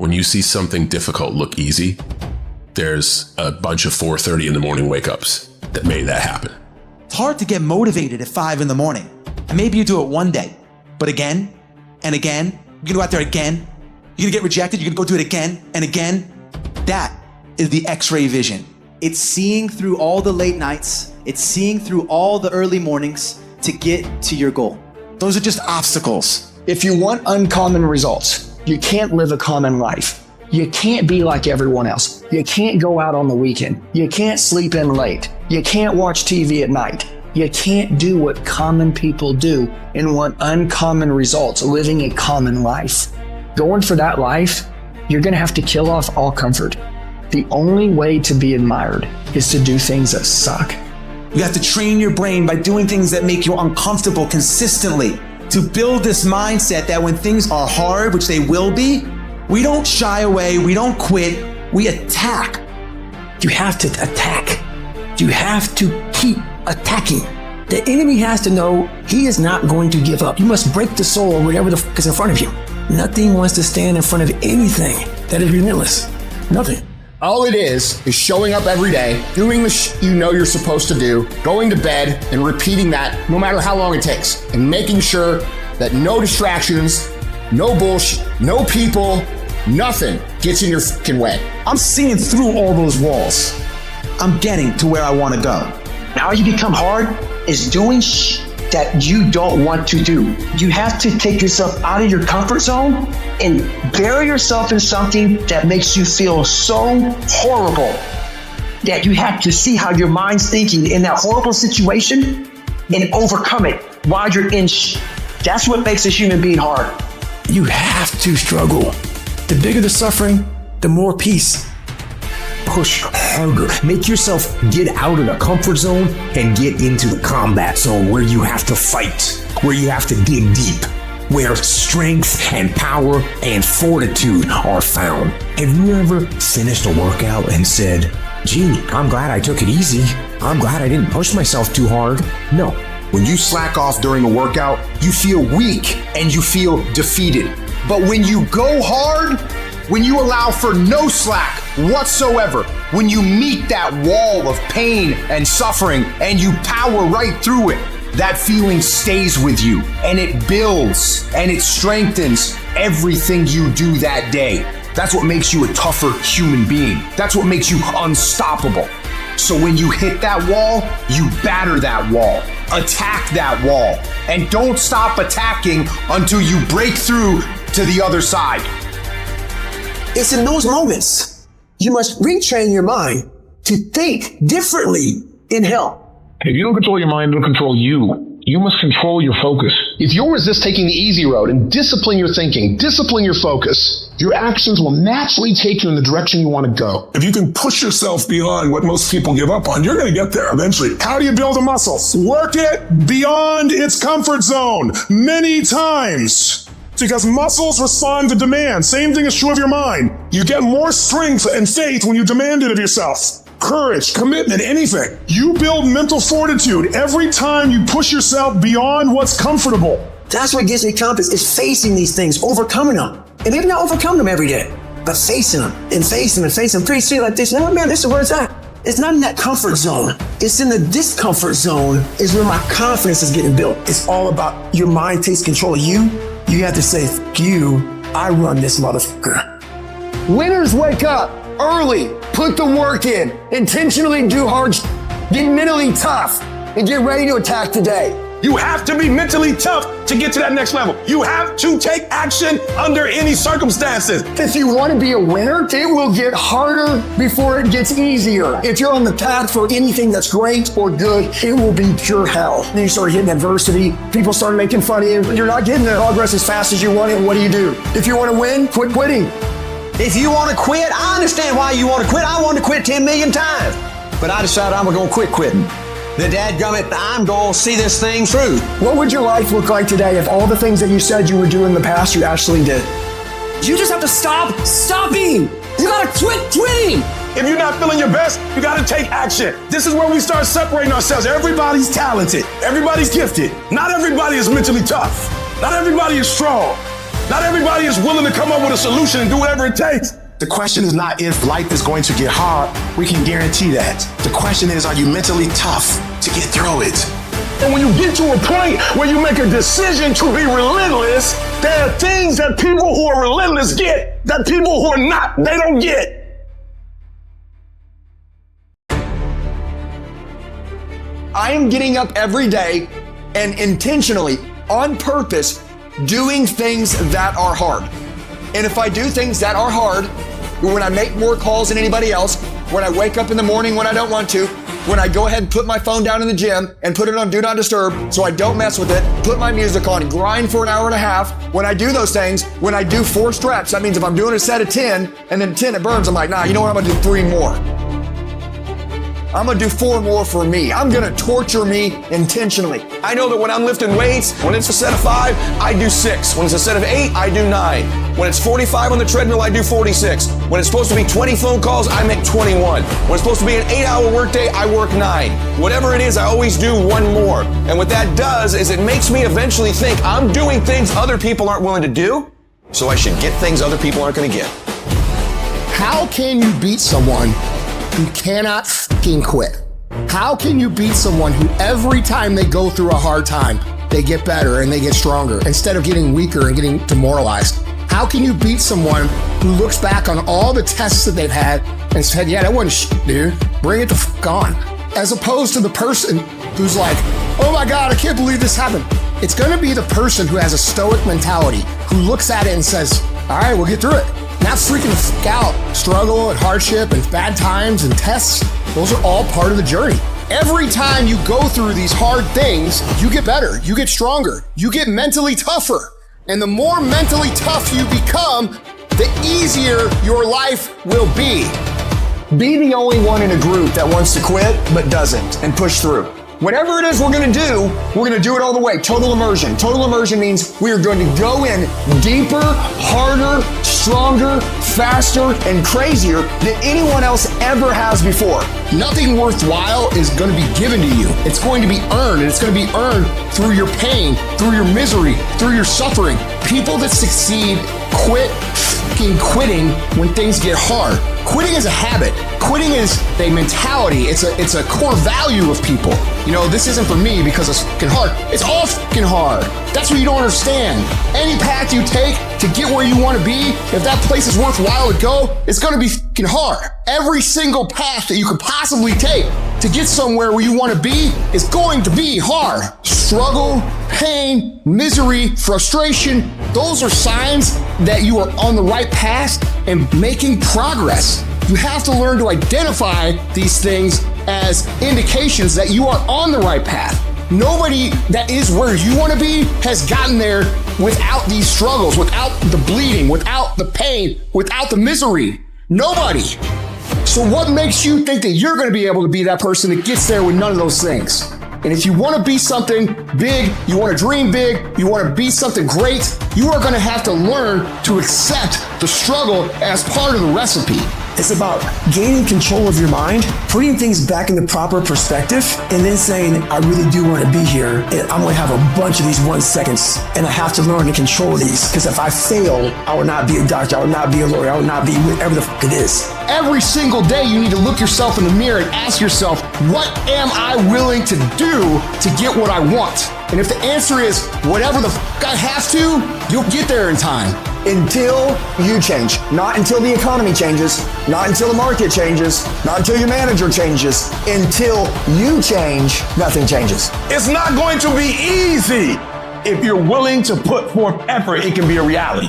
When you see something difficult look easy, there's a bunch of 4:30 in the morning wake-ups that made that happen. It's hard to get motivated at 5 in the morning. And maybe you do it one day, but again and again, you're gonna go out there again, you're gonna get rejected, you're gonna go do it again and again. That is the X-ray vision. It's seeing through all the late nights. It's seeing through all the early mornings to get to your goal. Those are just obstacles. If you want uncommon results, you can't live a common life. You can't be like everyone else. You can't go out on the weekend. You can't sleep in late. You can't watch TV at night. You can't do what common people do and want uncommon results, living a common life. Going for that life, you're gonna have to kill off all comfort. The only way to be admired is to do things that suck. You have to train your brain by doing things that make you uncomfortable consistently to build this mindset that when things are hard, which they will be, we don't shy away, we don't quit, we attack. You have to attack. You have to keep attacking. The enemy has to know he is not going to give up. You must break the soul or whatever the fuck is in front of you. Nothing wants to stand in front of anything that is relentless. Nothing. All it is showing up every day, doing the you know you're supposed to do, going to bed and repeating that no matter how long it takes, and making sure that no distractions, no bullshit, no people, nothing gets in your fucking way. I'm seeing through all those walls. I'm getting to where I want to go. Now you become hard is doing that you don't want to do. You have to take yourself out of your comfort zone and bury yourself in something that makes you feel so horrible that you have to see how your mind's thinking in that horrible situation and overcome it while you're in That's what makes a human being hard. You have to struggle. The bigger the suffering, the more peace. Push harder. Make yourself get out of the comfort zone and get into the combat zone where you have to fight, where you have to dig deep, where strength and power and fortitude are found. Have you ever finished a workout and said, gee, I'm glad I took it easy. I'm glad I didn't push myself too hard? No. When you slack off during a workout, you feel weak and you feel defeated. But when you go hard, when you allow for no slack whatsoever, when you meet that wall of pain and suffering and you power right through it, that feeling stays with you and it builds and it strengthens everything you do that day. That's what makes you a tougher human being. That's what makes you unstoppable. So when you hit that wall, you batter that wall, attack that wall, and don't stop attacking until you break through to the other side. It's in those moments you must retrain your mind to think differently in hell. If you don't control your mind, it'll control you. You must control your focus. If you'll resist taking the easy road and discipline your thinking, discipline your focus, your actions will naturally take you in the direction you want to go. If you can push yourself beyond what most people give up on, you're going to get there eventually. How do you build a muscle? Work it beyond its comfort zone many times. Because muscles respond to demand. Same thing is true of your mind. You get more strength and faith when you demand it of yourself. Courage, commitment, anything. You build mental fortitude every time you push yourself beyond what's comfortable. That's what gives me confidence, is facing these things, overcoming them. And maybe not overcoming them every day, but facing them and facing them and facing them. Pretty soon like this, no man, this is where it's at. It's not in that comfort zone. It's in the discomfort zone is where my confidence is getting built. It's all about your mind takes control of you. You have to say, fuck you, I run this motherfucker. Winners wake up early, put the work in, intentionally do hard, get mentally tough, and get ready to attack today. You have to be mentally tough to get to that next level. You have to take action under any circumstances. If you want to be a winner, it will get harder before it gets easier. If you're on the path for anything that's great or good, it will be pure hell. Then you start hitting adversity, people start making fun of you, you're not getting the progress as fast as you want it, what do? If you want to win, quit quitting. If you want to quit, I understand why you want to quit. I want to quit 10 million times. But I decided I'm going to quit quitting. The dadgummit, I'm going to see this thing through. What would your life look like today if all the things that you said you would do in the past, you actually did? You just have to stop stopping. You gotta quit quitting. If you're not feeling your best, you got to take action. This is where we start separating ourselves. Everybody's talented. Everybody's gifted. Not everybody is mentally tough. Not everybody is strong. Not everybody is willing to come up with a solution and do whatever it takes. The question is not if life is going to get hard. We can guarantee that. The question is, are you mentally tough to get through it? And when you get to a point where you make a decision to be relentless, there are things that people who are relentless get that people who are not, they don't get. I am getting up every day and intentionally, on purpose, doing things that are hard. And if I do things that are hard, when I make more calls than anybody else, when I wake up in the morning when I don't want to, when I go ahead and put my phone down in the gym and put it on Do Not Disturb so I don't mess with it, put my music on, grind for an hour and a half, when I do those things, when I do 4 straps, that means if I'm doing a set of 10 and then 10 it burns, I'm like, nah, you know what, I'm gonna do 3 more. I'm gonna do 4 more for me. I'm gonna torture me intentionally. I know that when I'm lifting weights, when it's a set of 5, I do 6. When it's a set of 8, I do 9. When it's 45 on the treadmill, I do 46. When it's supposed to be 20 phone calls, I make 21. When it's supposed to be an 8-hour workday, I work 9. Whatever it is, I always do 1 more. And what that does is it makes me eventually think I'm doing things other people aren't willing to do, so I should get things other people aren't gonna get. How can you beat someone who cannot fucking quit? How can you beat someone who every time they go through a hard time, they get better and they get stronger instead of getting weaker and getting demoralized? How can you beat someone who looks back on all the tests that they've had and said, yeah, that wasn't shit, dude. Bring it the fuck on. As opposed to the person who's like, oh my God, I can't believe this happened. It's gonna be the person who has a stoic mentality, who looks at it and says, all right, we'll get through it. Not freaking the fuck out. Struggle and hardship and bad times and tests, those are all part of the journey. Every time you go through these hard things, you get better, you get stronger, you get mentally tougher. And the more mentally tough you become, the easier your life will be. Be the only one in a group that wants to quit but doesn't and push through. Whatever it is we're gonna do it all the way. Total immersion. Total immersion means we are going to go in deeper, harder, stronger, faster, and crazier than anyone else ever has before. Nothing worthwhile is going to be given to you. It's going to be earned, and it's going to be earned through your pain, through your misery, through your suffering. People that succeed quit fucking quitting when things get hard. Quitting is a habit. Quitting is a mentality. It's a core value of people. You know, this isn't for me because it's fucking hard. It's all fucking hard. That's what you don't understand. Any path you take to get where you want to be, if that place is worthwhile to go, it's going to be fucking hard. Every single path that you could possibly take to get somewhere where you want to be is going to be hard. Struggle, pain, misery, frustration, those are signs that you are on the right path and making progress. You have to learn to identify these things as indications that you are on the right path. Nobody that is where you want to be has gotten there without these struggles, without the bleeding, without the pain, without the misery. Nobody. So what makes you think that you're going to be able to be that person that gets there with none of those things? And if you want to be something big, you want to dream big, you want to be something great, you are going to have to learn to accept the struggle as part of the recipe. It's about gaining control of your mind, putting things back in the proper perspective, and then saying, I really do want to be here, and I'm going to have a bunch of these 1 seconds, and I have to learn to control these, because if I fail, I will not be a doctor, I will not be a lawyer, I will not be whatever the fuck it is. Every single day, you need to look yourself in the mirror and ask yourself, what am I willing to do to get what I want? And if the answer is, whatever the fuck I have to, you'll get there in time. Until you change. Not until the economy changes. Not until the market changes. Not until your manager changes. Until you change, nothing changes. It's not going to be easy. If you're willing to put forth effort, it can be a reality.